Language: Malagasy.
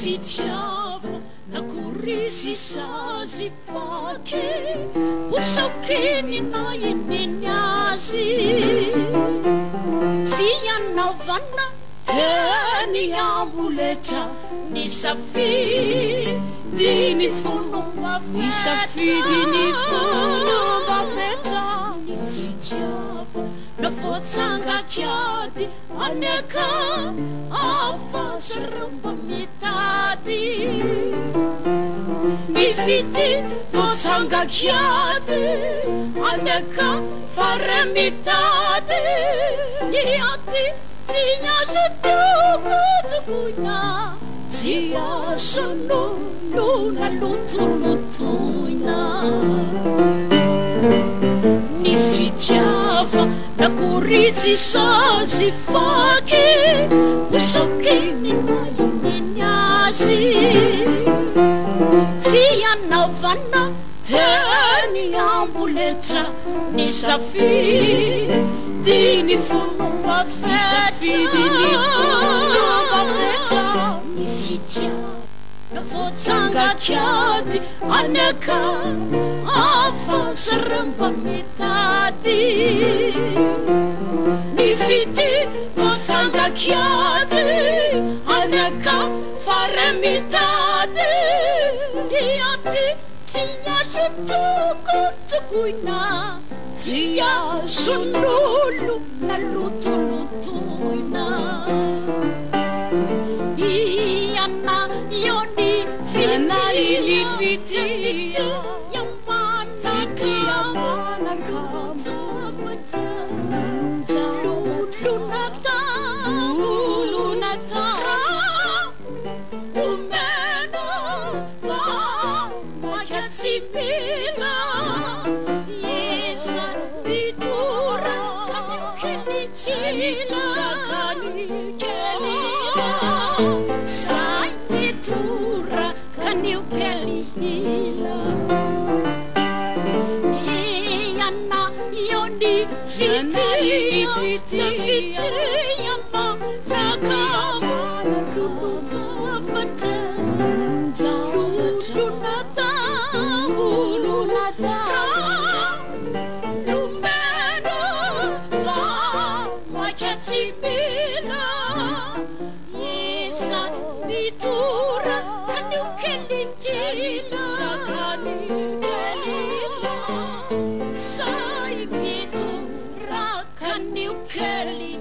Fitiava na kurizi sazy vaky Usokini na ininy azy Tsy anaovana teny amboletra Ny safidiny fonom-bafetra Ny fitiava na voatsangakiady aneka afa ramba mitady Mifity voatsangakiady aneka fara mitady Ny aty tsy azo tokotokoina Tsy azo nonona lotolotoina Ny fitiava na kurizi sazy vaky Usokini na ininy azy Tsy anaovana teny amboletra Ny safidiny fonom-bafetra Ny fitiava na voatsangakiady aneka afa ramba mitady Mifity voatsangakiady aneka fara mitady Ny aty tsy azo tokotokoina Tsy azo nonona lotolotoina Iana ioni fity Yamana Lunata Umeno va Magazimila Yesa Vitura Kanikelichila Sai Vitura Kanikelichila Iana ioni fiti Yama Rakamana Kulutafata Lunata Lumeno va Magazimila Yesa Vitura Kanikelichila Sai Vitura Kanikelichila